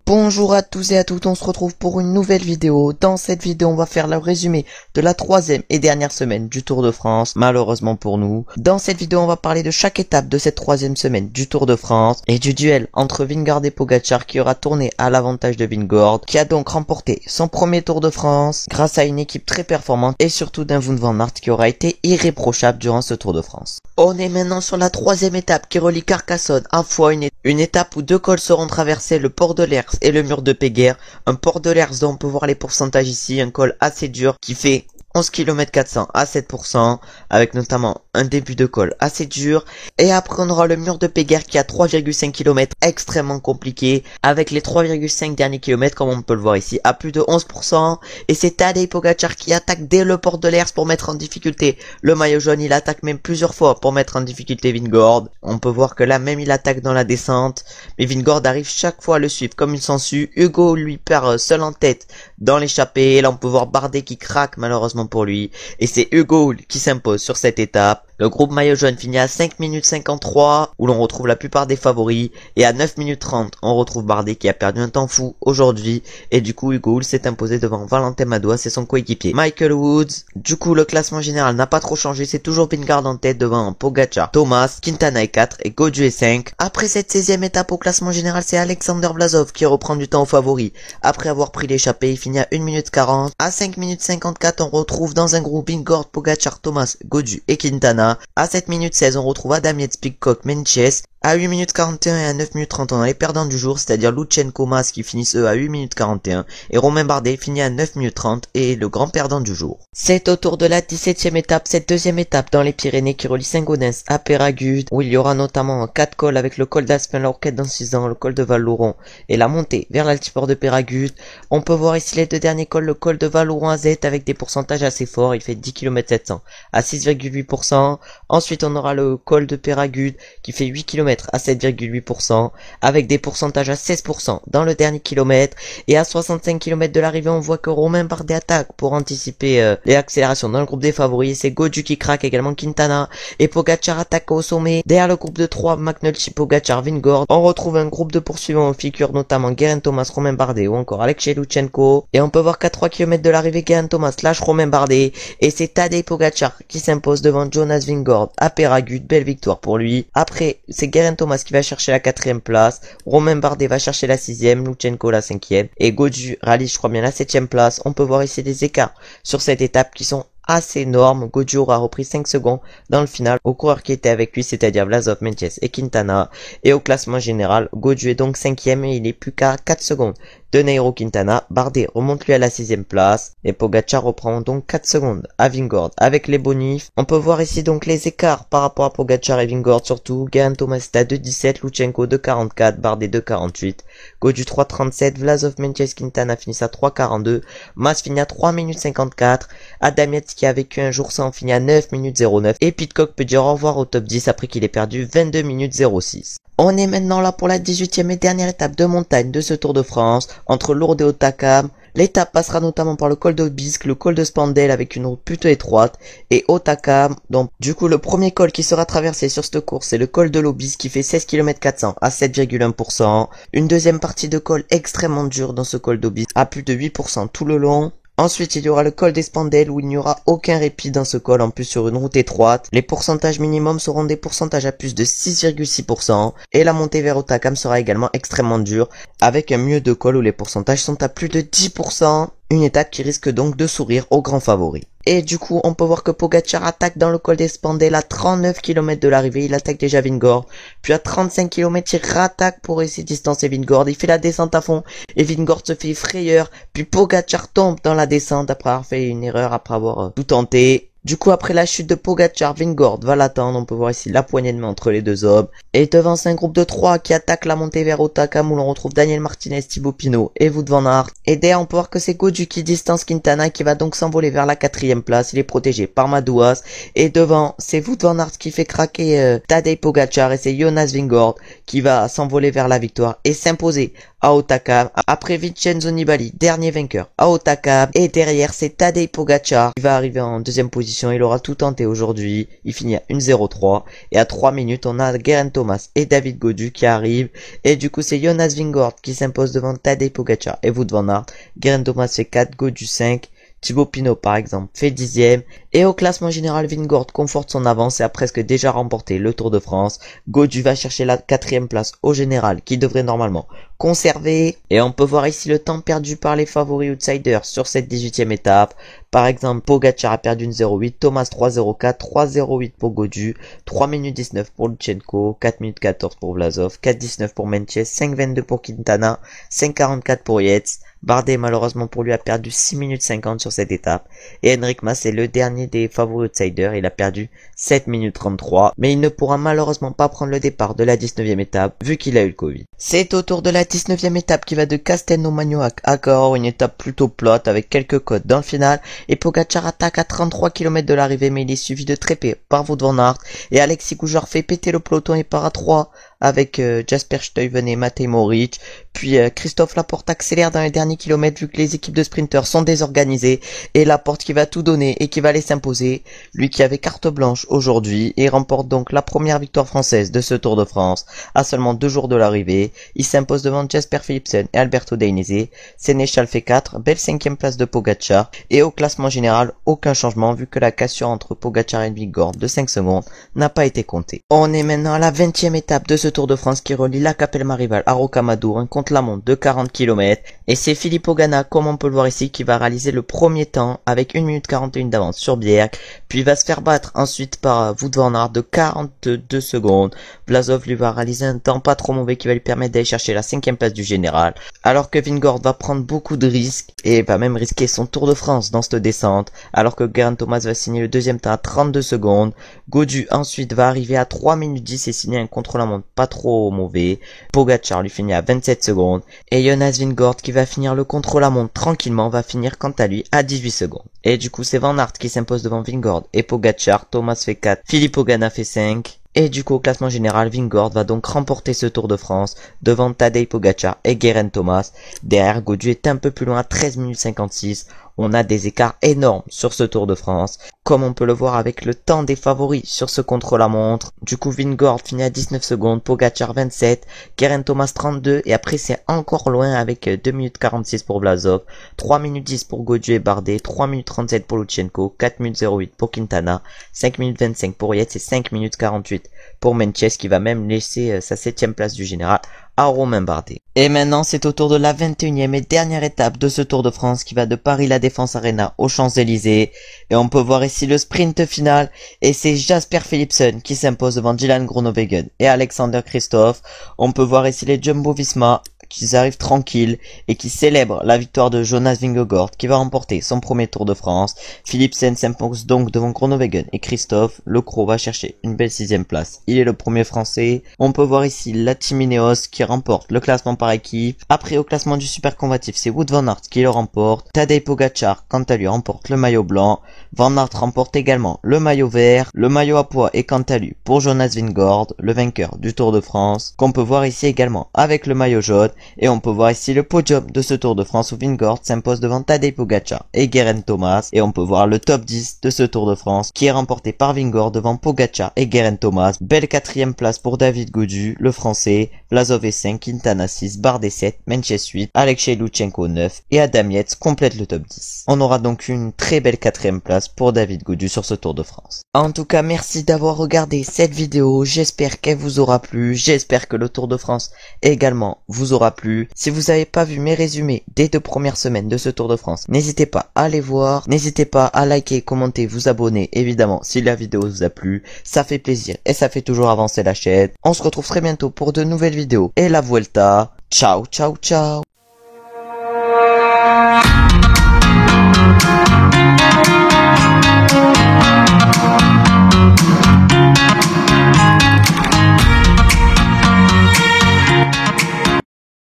Bonjour à tous et à toutes, on se retrouve pour une nouvelle vidéo. Dans cette vidéo, on va faire le résumé de la troisième et dernière semaine du Tour de France, malheureusement pour nous. Dans cette vidéo, on va parler de chaque étape de cette troisième semaine du Tour de France et du duel entre Vingegaard et Pogačar qui aura tourné à l'avantage de Vingegaard, qui a donc remporté son premier Tour de France grâce à une équipe très performante et surtout d'un Wout van Aert qui aura été irréprochable durant ce Tour de France. On est maintenant sur la troisième étape qui relie Carcassonne à Foix, une étape où deux cols seront traversés, le Port de l'Hers et le mur de Péguerre. Un Port de l'Hers dont on peut voir les pourcentages ici, un col assez dur qui fait 11 km 400 à 7%, avec notamment un début de col assez dur. Et après on aura le mur de Péguerre qui a 3,5 km extrêmement compliqué, avec les 3,5 derniers kilomètres comme on peut le voir ici à plus de 11%. Et c'est Tadej Pogačar qui attaque dès le Port de l'Hers pour mettre en difficulté le maillot jaune. Il attaque même plusieurs fois pour mettre en difficulté Vingegaard. On peut voir que là même il attaque dans la descente, mais Vingegaard arrive chaque fois à le suivre comme une sangsue. Hugo lui perd seul en tête dans l'échappée. Là on peut voir Bardet qui craque malheureusement pour lui, et c'est Hugo qui s'impose sur cette étape. Le groupe maillot jaune finit à 5 minutes 53 où l'on retrouve la plupart des favoris, et à 9 minutes 30 on retrouve Bardet qui a perdu un temps fou aujourd'hui, et du coup Hugo s'est imposé devant Valentin Madouas et son coéquipier Michael Woods. Du coup le classement général n'a pas trop changé, c'est toujours Vingegaard en tête devant Pogačar, Thomas, Quintana est 4 et Gaudu est 5. Après cette 16e étape au classement général, c'est Alexander Vlasov qui reprend du temps aux favoris. Après avoir pris l'échappée, il finit à 1 minute 40. À 5 minutes 54 on retrouve dans un groupe Vingegaard, Pogačar, Thomas, Gaudu et Quintana. À 7 minutes 16, on retrouve Adam Yates, Pidcock, Meintjes. À 8 minutes 41 et à 9 minutes 30, on a les perdants du jour, c'est-à-dire Lutsenko, Mas qui finissent eux à 8 minutes 41 et Romain Bardet finit à 9 minutes 30 et le grand perdant du jour. C'est au tour de la 17e étape, cette deuxième étape dans les Pyrénées qui relie Saint-Gaudens à Péragudes, où il y aura notamment 4 cols avec le col d'Aspin-la-Roquette dans 6 ans, le col de Val-Louron et la montée vers l'altiport de Péragudes. On peut voir ici les deux derniers cols, le col de Val-Louron à Z avec des pourcentages assez forts, il fait 10 km 700 à 6,8%. Ensuite on aura le col de Péragudes qui fait 8 km à 7,8% avec des pourcentages à 16% dans le dernier kilomètre, et à 65 km de l'arrivée on voit que Romain Bardet attaque pour anticiper les accélérations dans le groupe des favoris. C'est Gaudu qui craque, également Quintana, et Pogačar attaque au sommet. Derrière le groupe de 3, McNulty, Pogačar, Vingegaard, on retrouve un groupe de poursuivants où figurent notamment Geraint Thomas, Romain Bardet ou encore Alexei Lutsenko, et on peut voir qu'à 3 km de l'arrivée Geraint Thomas lâche Romain Bardet et c'est Tadej Pogačar qui s'impose devant Jonas Vingegaard à Péragudes. Belle victoire pour lui. Après c'est Geraint Thomas qui va chercher la 4e place, Romain Bardet va chercher la 6e, Lutsenko la 5e et Gaudu rallie je crois bien la 7e place. On peut voir ici des écarts sur cette étape qui sont assez énorme. Gaudu aura repris 5 secondes dans le final au coureur qui était avec lui, c'est-à-dire Vlasov, Meintjes et Quintana. Et au classement général, Gaudu est donc 5e et il est plus qu'à 4 secondes de Nairo Quintana. Bardet remonte lui à la 6e place et Pogačar reprend donc 4 secondes à Vingegaard avec les bonifs. On peut voir ici donc les écarts par rapport à Pogačar et Vingegaard surtout. Geraint Thomas est à 2,17, Lutsenko 2,44, Bardet 2,48, Gaudu 3,37, Vlasov, Meintjes, Quintana finissent à 3,42, Mas finit à 3 minutes 54, Adam Yates qui a vécu un jour sans finit à 9 minutes 09 et Pidcock peut dire au revoir au top 10 après qu'il ait perdu 22 minutes 06. On est maintenant là pour la 18e et dernière étape de montagne de ce Tour de France entre Lourdes et Hautacam. L'étape passera notamment par le col d'Aubisque, le col de Spandel avec une route plutôt étroite et Hautacam. Donc du coup le premier col qui sera traversé sur cette course c'est le col de l'Aubisque qui fait 16 km 400 à 7,1%. Une deuxième partie de col extrêmement dure dans ce col d'Aubisque à plus de 8% tout le long. Ensuite, il y aura le col des Spandelles où il n'y aura aucun répit dans ce col, en plus sur une route étroite. Les pourcentages minimums seront des pourcentages à plus de 6,6% et la montée vers Hautacam sera également extrêmement dure avec un milieu de col où les pourcentages sont à plus de 10%. Une étape qui risque donc de sourire aux grands favoris. Et du coup, on peut voir que Pogačar attaque dans le col des Spandelles à 39 km de l'arrivée. Il attaque déjà Vingegaard. Puis à 35 km, il rattaque pour essayer de distancer Vingegaard. Il fait la descente à fond et Vingegaard se fait frayeur. Puis Pogačar tombe dans la descente après avoir fait une erreur, après avoir tout tenté. Du coup, après la chute de Pogačar, Vingegaard va l'attendre. On peut voir ici la poignée de main entre les deux hommes. Et devant, c'est un groupe de 3 qui attaque la montée vers Hautacam où l'on retrouve Daniel Martinez, Thibaut Pinot et Wout van Aert. Et derrière, on peut voir que c'est Gaudu qui distance Quintana qui va donc s'envoler vers la 4e place. Il est protégé par Madouas. Et devant, c'est Wout van Aert qui fait craquer Tadej Pogačar et c'est Jonas Vingegaard qui va s'envoler vers la victoire et s'imposer Hautacam. Après Vincenzo Nibali, dernier vainqueur, Hautacam. Et derrière c'est Tadej Pogacar. Il va arriver en deuxième position. Il aura tout tenté aujourd'hui. Il finit à 1,03. Et à 3 minutes, on a Geraint Thomas et David Gaudu qui arrivent. Et du coup, c'est Jonas Vingegaard qui s'impose devant Tadej Pogacar et Wout van Aert. Geraint Thomas fait 4, Gaudu 5. Thibaut Pinot par exemple fait 10e et au classement général Vingegaard conforte son avance et a presque déjà remporté le Tour de France. Gaudu va chercher la 4e place au général qui devrait normalement conserver et on peut voir ici le temps perdu par les favoris outsiders sur cette 18e étape. Par exemple Pogacar a perdu 1,08, Thomas 3,04, 3,08 pour Gaudu, 3 minutes 19 pour Lutsenko, 4 minutes 14 pour Vlasov, 4,19 pour Meintjes, 5,22 pour Quintana, 5,44 pour Yates. Bardet malheureusement pour lui a perdu 6 minutes 50 sur cette étape et Enric Mas est le dernier des favoris outsiders, il a perdu 7 minutes 33 mais il ne pourra malheureusement pas prendre le départ de la 19e étape vu qu'il a eu le Covid. C'est au tour de la 19e étape qui va de Castelnau-Magnoac à Cahors, une étape plutôt plate avec quelques côtes dans le final et Pogacar attaque à 33 km de l'arrivée mais il est suivi de trépied par Wout van Aert et Alexis Goujard fait péter le peloton et part à 3 avec Jasper Stuyven et Matej Moric. Puis Christophe Laporte accélère dans les derniers kilomètres vu que les équipes de sprinteurs sont désorganisées et Laporte qui va tout donner et qui va aller s'imposer, lui qui avait carte blanche aujourd'hui et remporte donc la première victoire française de ce Tour de France à seulement 2 jours de l'arrivée. Il s'impose devant Jasper Philipsen et Alberto Dainese. Sénéchal fait 4, belle 5e place de Pogacar et au classement général aucun changement vu que la cassure entre Pogacar et Vingegaard de 5 secondes n'a pas été comptée. On est maintenant à la 20e étape de ce Tour de France qui relie la Capelle Rival à Rocamadour, un contre-la-montre de 40 km et c'est Filippo Ganna comme on peut le voir ici qui va réaliser le premier temps avec 1 minute 41 d'avance sur Bjerg, puis il va se faire battre ensuite par Wout van Aert de 42 secondes. Vlasov lui va réaliser un temps pas trop mauvais qui va lui permettre d'aller chercher la 5e place du général alors que Vingegaard va prendre beaucoup de risques et va même risquer son Tour de France dans cette descente alors que Geraint Thomas va signer le deuxième temps à 32 secondes. Gaudu ensuite va arriver à 3 minutes 10 et signer un contre-la-montre pas trop mauvais. Pogacar lui finit à 27 secondes et Jonas Vingegaard qui va finir le contre-la-montre tranquillement va finir quant à lui à 18 secondes. Et du coup c'est Van Aert qui s'impose devant Vingegaard et Pogacar. Thomas fait 4, Filippo Ganna fait 5. Et du coup au classement général Vingegaard va donc remporter ce Tour de France devant Tadej Pogacar et Geraint Thomas. Derrière Gaudu est un peu plus loin à 13 minutes 56. On a des écarts énormes sur ce Tour de France, comme on peut le voir avec le temps des favoris sur ce contre-la-montre. Du coup Vingegaard finit à 19 secondes, Pogacar 27, Geraint Thomas 32 et après c'est encore loin avec 2 minutes 46 pour Vlasov, 3 minutes 10 pour Gaudu et Bardet, 3 minutes 37 pour Lutsenko, 4 minutes 08 pour Quintana, 5 minutes 25 pour Yates et 5 minutes 48 pour Meintjes qui va même laisser sa 7e place du général à Romain Bardet. Et maintenant c'est au tour de la 21e et dernière étape de ce Tour de France qui va de Paris La Défense Arena aux Champs-Élysées. Et on peut voir ici le sprint final et c'est Jasper Philipsen qui s'impose devant Dylan Groenewegen et Alexander Kristoff. On peut voir ici les Jumbo-Visma qui arrivent tranquilles et qui célèbrent la victoire de Jonas Vingegaard qui va remporter son premier Tour de France. Philipsen s'impose donc devant Groenewegen et Kristoff. Le Croc va chercher une belle 6e place. Il est le premier français. On peut voir ici la Team Ineos qui remporte le classement par équipe. Après au classement du super combatif c'est Wout van Aert qui le remporte. Tadej Pogacar quant à lui remporte le maillot blanc. Van Aert remporte également le maillot vert. Le maillot à pois est quant à lui pour Jonas Vingegaard, le vainqueur du Tour de France, qu'on peut voir ici également avec le maillot jaune. Et on peut voir ici le podium de ce Tour de France où Vingegaard s'impose devant Tadej Pogacar et Geraint Thomas. Et on peut voir le top 10 de ce Tour de France qui est remporté par Vingegaard devant Pogacar et Geraint Thomas. Belle 4e place pour David Gaudu, le français. Vlasov 5, Quintana 6, Bardet 7, Meintjes 8, Alexei Lutsenko 9 et Adam Yates complète le top 10. On aura donc une très belle 4e place pour David Gaudu sur ce Tour de France. En tout cas, merci d'avoir regardé cette vidéo. J'espère qu'elle vous aura plu. J'espère que le Tour de France également vous aura plu. Si vous n'avez pas vu mes résumés des 2 premières semaines de ce Tour de France, n'hésitez pas à les voir. N'hésitez pas à liker, commenter, vous abonner évidemment si la vidéo vous a plu. Ça fait plaisir et ça fait toujours avancer la chaîne. On se retrouve très bientôt pour de nouvelles vidéos et la Vuelta. Ciao, ciao, ciao.